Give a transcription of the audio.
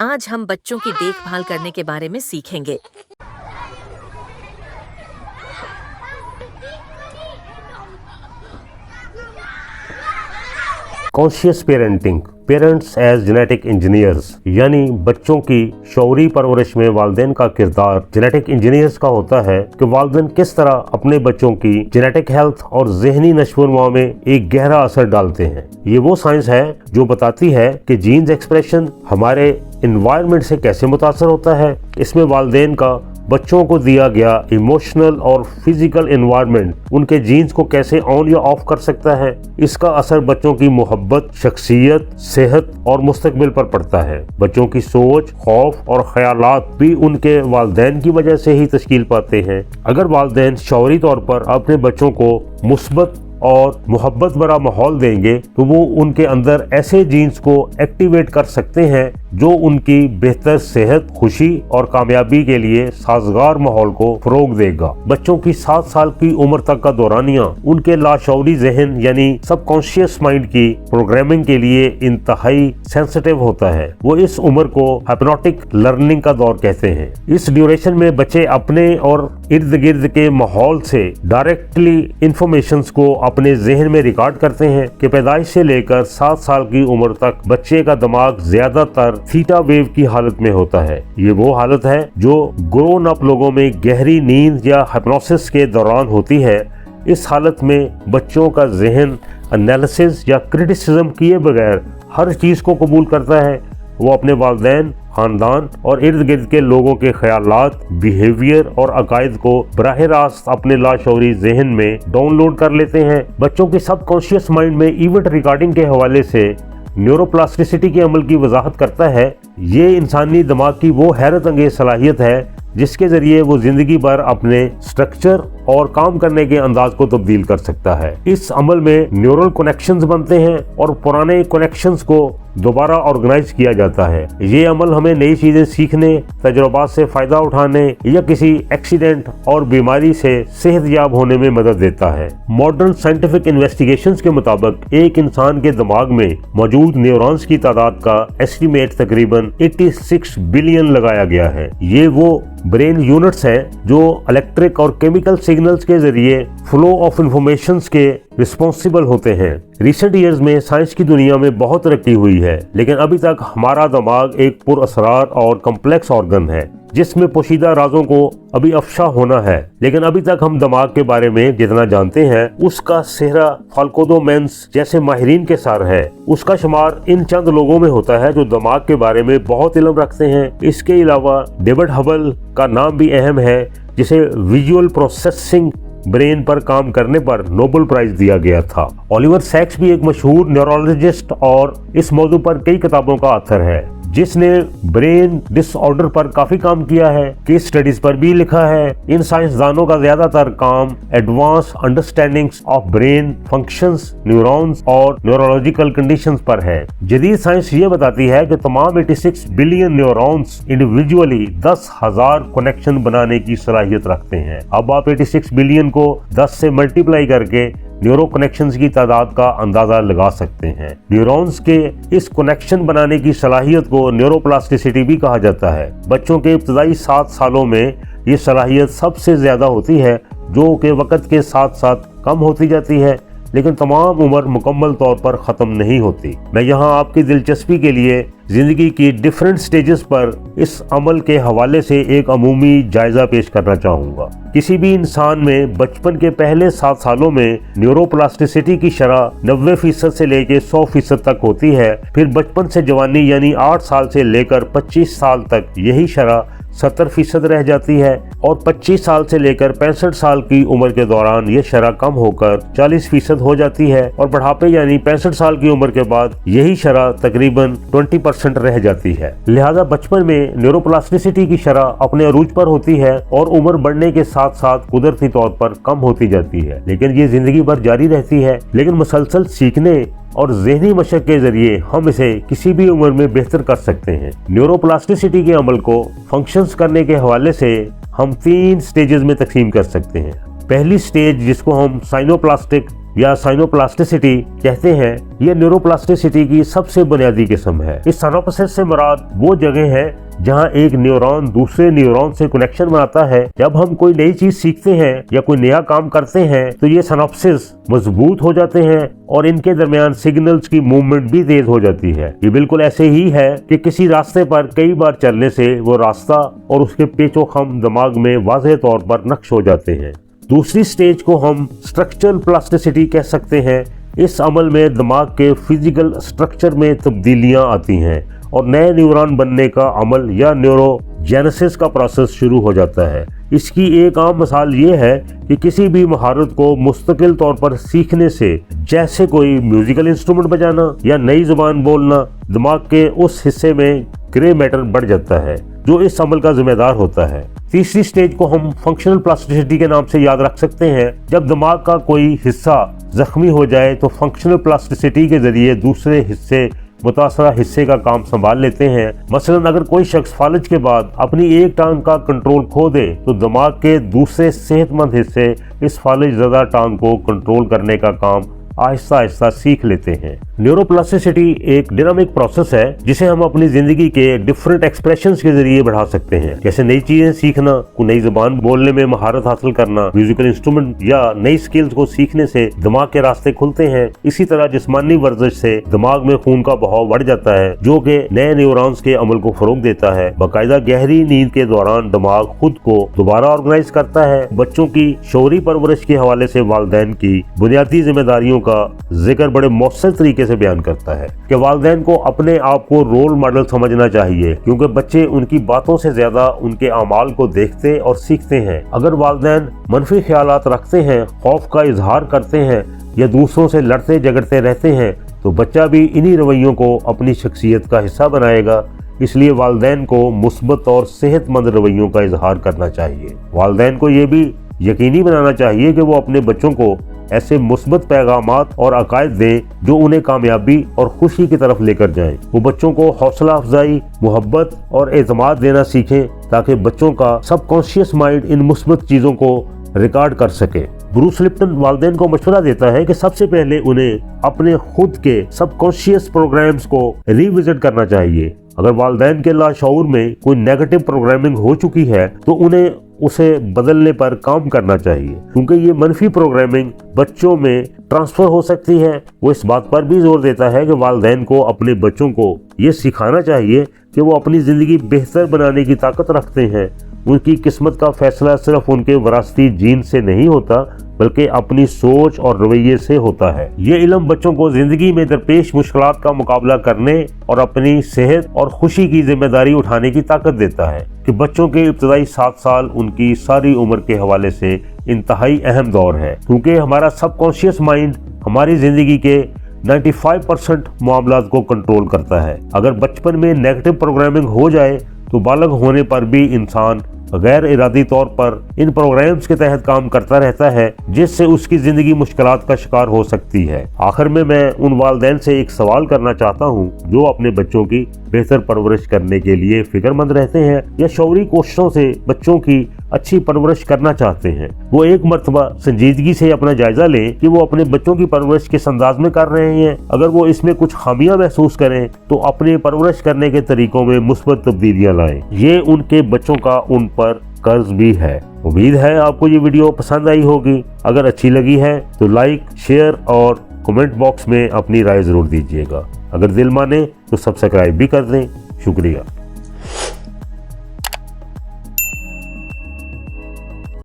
आज हम बच्चों की देखभाल करने के बारे में सीखेंगे। Conscious parenting, parents as genetic engineers, यानी बच्चों की शौरी परवरिश में वालिदैन का किरदार जेनेटिक इंजीनियर्स का होता है कि वालिदैन किस तरह अपने बच्चों की जेनेटिक हेल्थ और जहनी नशोनुमा में एक गहरा असर डालते हैं। ये वो साइंस है जो बताती है कि जीन्स एक्सप्रेशन हमारे एनवायरनमेंट से कैसे मुतासर होता है। इसमें वालिदैन का बच्चों को दिया गया इमोशनल और फिजिकल एनवायरनमेंट उनके जीन्स को कैसे ऑन या ऑफ कर सकता है। इसका असर बच्चों की मोहब्बत, शख्सियत, सेहत और मुस्तकबिल पर पड़ता है। बच्चों की सोच, खौफ और ख्यालात भी उनके वालिदैन की वजह से ही तश्कील पाते हैं। अगर वालिदैन शौरी तौर पर अपने बच्चों को मुस्बत और मोहब्बत भरा माहौल देंगे तो वो उनके अंदर ऐसे जीन्स को एक्टिवेट कर सकते हैं जो उनकी बेहतर सेहत, खुशी और कामयाबी के लिए साजगार माहौल को फरोग देगा। बच्चों की 7 साल की उम्र तक का दौरानिया उनके लाशौरी जहन यानी सबकॉन्शियस माइंड की प्रोग्रामिंग के लिए इंतहाई सेंसिटिव होता है। वो इस उम्र को हिप्नोटिक लर्निंग का दौर कहते हैं। इस ड्यूरेशन में बच्चे अपने और इर्द गिर्द के माहौल से डायरेक्टली इंफॉर्मेशन को अपने जहन में रिकॉर्ड करते हैं कि पैदाइश से लेकर 7 साल की उम्र तक बच्चे का दिमाग ज्यादातर थीटा वेव की हालत में होता है। ये वो हालत है जो ग्रोन अप लोगों में गहरी नींद या हिप्नोसिस के दौरान होती है। इस हालत में बच्चों का जहन एनालिसिस या क्रिटिसिज्म किए बगैर हर चीज को कबूल करता है। वो अपने वालिदैन, खानदान और इर्द गिर्द के लोगों के ख्यालात, बिहेवियर और अकायद को बराह रास्त अपने लाशौरी जहन में डाउनलोड कर लेते हैं। बच्चों की सबकॉन्शियस माइंड में इवेंट रिकॉर्डिंग के हवाले से न्यूरोप्लास्टिसिटी के अमल की वजाहत करता है। ये इंसानी दिमाग की वो हैरत अंगेज सलाहियत है जिसके जरिए वो जिंदगी भर अपने स्ट्रक्चर और काम करने के अंदाज को तब्दील कर सकता है। इस अमल में न्यूरल कनेक्शंस बनते हैं और पुराने कनेक्शंस को दोबारा ऑर्गेनाइज किया जाता है। ये अमल हमें नई चीजें सीखने, तजुर्बात से फायदा उठाने या किसी एक्सीडेंट और बीमारी से सेहतयाब होने में मदद देता है। मॉडर्न साइंटिफिक इन्वेस्टिगेशंस के मुताबिक एक इंसान के दिमाग में मौजूद न्यूरॉन्स की तादाद का एस्टीमेट तकरीबन 86 बिलियन लगाया गया है। ये वो ब्रेन यूनिट्स हैं जो इलेक्ट्रिक और केमिकल सिग्नल्स के जरिए फ्लो ऑफ इंफॉर्मेशंस के रिस्पॉन्सिबल होते हैं। रिसेंट ईयर्स में साइंस की दुनिया में बहुत तरक्की हुई है, लेकिन अभी तक हमारा दिमाग एक पुरअसरार और कम्प्लेक्स ऑर्गन है जिसमें पोशीदा राजों को अभी अफशा होना है। लेकिन अभी तक हम दिमाग के बारे में जितना जानते हैं उसका सेहरा फाल्कोदो मेंस जैसे माहिरीन के सार है। उसका शुमार इन चंद लोगों में होता है जो दिमाग के बारे में बहुत इल्म रखते हैं। इसके अलावा डेविड हबल का नाम भी अहम है जिसे विजुअल प्रोसेसिंग ब्रेन पर काम करने पर नोबेल प्राइज दिया गया था। ओलिवर सैक्स भी एक मशहूर न्यूरोलॉजिस्ट और इस मौजू पर कई किताबों का ऑथर है जिसने ब्रेन डिसऑर्डर पर काफी काम किया है, केस स्टडीज पर भी लिखा है। इन साइंसदानों का ज्यादातर काम advance understandings of brain functions, neurons और न्यूरोलॉजिकल कंडीशंस पर है। जदीद साइंस ये बताती है कि तमाम 86 बिलियन न्यूरॉन्स इंडिविजुअली 10,000 कनेक्शन बनाने की सलाहियत रखते हैं। अब आप 86 बिलियन को 10 से मल्टीप्लाई करके न्यूरो कनेक्शंस की तादाद का अंदाजा लगा सकते हैं। न्यूरॉन्स के इस कनेक्शन बनाने की सलाहियत को न्यूरोप्लास्टिसिटी भी कहा जाता है। बच्चों के इब्तदाई 7 सालों में ये सलाहियत सबसे ज्यादा होती है जो कि वक्त के साथ साथ कम होती जाती है, लेकिन तमाम उम्र मुकम्मल तौर पर ख़त्म नहीं होती। मैं यहाँ आपकी दिलचस्पी के लिए जिंदगी की डिफरेंट स्टेजेस पर इस अमल के हवाले से एक अमूमी जायजा पेश करना चाहूँगा। किसी भी इंसान में बचपन के पहले 7 सालों में न्यूरोप्लास्टिसिटी की शरह 90% से लेकर 100% तक होती है। फिर बचपन से जवानी यानी 8 साल से लेकर 25 साल तक यही शरह 70% रह जाती है और 25 साल से लेकर 65 साल की उम्र के दौरान ये शरह कम होकर 40% हो जाती है और बुढ़ापे यानी 65 साल की उम्र के बाद यही शरह तकरीबन 20% रह जाती है। लिहाजा बचपन में न्यूरोप्लास्टिसिटी की शरह अपने अरूज पर होती है और उम्र बढ़ने के साथ साथ कुदरती तौर पर कम होती जाती है, लेकिन ये जिंदगी भर जारी रहती है। लेकिन मुसलसल सीखने और ज़हनी मशक के जरिए हम इसे किसी भी उम्र में बेहतर कर सकते हैं। न्यूरोप्लास्टिसिटी के अमल को फंक्शंस करने के हवाले से हम 3 स्टेजेस में तकसीम कर सकते हैं। पहली स्टेज जिसको हम साइनोप्लास्टिक या साइनोप्लास्टिसिटी कहते हैं, यह न्यूरोप्लास्टिसिटी की सबसे बुनियादी किस्म है। इस सिनॉप्सिस से मुराद वो जगह है जहां एक न्यूरॉन दूसरे न्यूरॉन से कनेक्शन बनाता है। जब हम कोई नई चीज सीखते हैं या कोई नया काम करते हैं तो ये सिनॉप्सिस मजबूत हो जाते हैं और इनके दरमियान सिग्नल्स की मूवमेंट भी तेज हो जाती है। ये बिल्कुल ऐसे ही है कि किसी रास्ते पर कई बार चलने से वो रास्ता और उसके पेचो खम दिमाग में वाज़ेह तौर पर नक्श हो जाते हैं। दूसरी स्टेज को हम स्ट्रक्चरल प्लास्टिसिटी कह सकते हैं। इस अमल में दिमाग के फिजिकल स्ट्रक्चर में तब्दीलियां आती हैं और नए न्यूरॉन बनने का अमल या न्यूरोजेनेसिस का प्रोसेस शुरू हो जाता है। इसकी एक आम मिसाल ये है कि किसी भी महारत को मुस्तकिल तौर पर सीखने से, जैसे कोई म्यूजिकल इंस्ट्रूमेंट बजाना या नई जुबान बोलना, दिमाग के उस हिस्से में ग्रे मैटर बढ़ जाता है जो इस अमल का जिम्मेदार होता है। तीसरी स्टेज को हम फंक्शनल प्लास्टिसिटी के नाम से याद रख सकते हैं। जब दिमाग का कोई हिस्सा जख्मी हो जाए तो फंक्शनल प्लास्टिसिटी के जरिए दूसरे हिस्से मुतासरा हिस्से का काम संभाल लेते हैं। मसलन अगर कोई शख्स फालिज के बाद अपनी एक टांग का कंट्रोल खो दे तो दिमाग के दूसरे सेहतमंद हिस्से इस फालिज ज़दा टांग को कंट्रोल करने का काम आहिस्ता आहिस्ता सीख लेते हैं। न्यूरोप्लास्टिसिटी एक डायनामिक प्रोसेस है जिसे हम अपनी जिंदगी के डिफरेंट एक्सप्रेशंस के जरिए बढ़ा सकते हैं, जैसे नई चीजें सीखना, कोई नई जुबान बोलने में महारत हासिल करना, म्यूजिकल इंस्ट्रूमेंट या नई स्किल्स को सीखने से दिमाग के रास्ते खुलते हैं। इसी तरह जिस्मानी वर्जिश से दिमाग में खून का बहाव बढ़ जाता है जो कि नए न्यूरॉन्स के अमल को फरोग देता है। बाकायदा गहरी नींद के दौरान दिमाग खुद को दोबारा ऑर्गेनाइज करता है। बच्चों की शौरी परवरिश के हवाले से वालिदैन की बुनियादी जिम्मेदारियों का जिक्र बड़े मौसर तरीके से बयान करता है कि वालिदैन को अपने आप को रोल मॉडल समझना चाहिए, क्योंकि बच्चे उनकी बातों से ज्यादा उनके अमाल को देखते और सीखते हैं। अगर वालिदैन मनफी ख्यालात रखते हैं, खौफ का इजहार करते हैं या दूसरों से लड़ते झगड़ते रहते हैं तो बच्चा भी इन्हीं रवैयों को अपनी शख्सियत का हिस्सा बनाएगा। इसलिए वालिदैन को मुस्बत और सेहतमंद रवैयों का इजहार करना चाहिए। वालिदैन को ये भी यकीनी बनाना चाहिए कि वो अपने बच्चों को ऐसे मुस्बत पैगामात और अकायद दें जो उन्हें कामयाबी और खुशी की तरफ लेकर जाएं। वो बच्चों को हौसला अफजाई, मोहब्बत और एतमाद देना सीखें ताकि बच्चों का सबकॉन्शियस माइंड इन मुस्बत चीज़ों को रिकॉर्ड कर सके। ब्रूस लिप्टन वालिदैन को मशवरा देता है कि सबसे पहले उन्हें अपने खुद के सबकॉन्शियस प्रोग्राम्स को रिविजिट करना चाहिए। अगर वालिदैन के लाशऊर में कोई नेगेटिव प्रोग्रामिंग हो चुकी है तो उन्हें उसे बदलने पर काम करना चाहिए, क्योंकि ये मनफी प्रोग्रामिंग बच्चों में ट्रांसफर हो सकती है। वो इस बात पर भी जोर देता है कि वालिदैन को अपने बच्चों को ये सिखाना चाहिए कि वो अपनी ज़िंदगी बेहतर बनाने की ताकत रखते हैं। उनकी किस्मत का फैसला सिर्फ उनके वरासती जीन से नहीं होता बल्कि अपनी सोच और रवैये से होता है। ये इल्म बच्चों को जिंदगी में दरपेश मुश्किलात का मुकाबला करने और अपनी सेहत और खुशी की जिम्मेदारी उठाने की ताकत देता है कि बच्चों के इब्तदाई 7 साल उनकी सारी उम्र के हवाले से इंतहाई अहम दौर है, क्योंकि हमारा सबकॉन्शियस माइंड हमारी जिंदगी के 95% मामलात को कंट्रोल करता है। अगर बचपन में नेगेटिव प्रोग्रामिंग हो जाए तो बालग होने पर भी इंसान गैर इरादी तौर पर इन प्रोग्राम्स के तहत काम करता रहता है, जिससे उसकी जिंदगी मुश्किलात का शिकार हो सकती है। आखिर में मैं उन वालिदैन से एक सवाल करना चाहता हूँ जो अपने बच्चों की बेहतर परवरिश करने के लिए फिक्रमंद रहते हैं या शौरी कोशिशों से बच्चों की अच्छी परवरिश करना चाहते हैं। वो एक मर्तबा संजीदगी से अपना जायजा लें कि वो अपने बच्चों की परवरिश किस अंदाज में कर रहे हैं। अगर वो इसमें कुछ खामियां महसूस करें तो अपने परवरिश करने के तरीकों में मुस्बत तब्दीलियां लाएं। ये उनके बच्चों का उन पर कर्ज भी है। उम्मीद है आपको ये वीडियो पसंद आई होगी। अगर अच्छी लगी है तो लाइक, शेयर और कमेंट बॉक्स में अपनी राय जरूर दीजिएगा। अगर दिल माने तो सब्सक्राइब भी कर दें। शुक्रिया।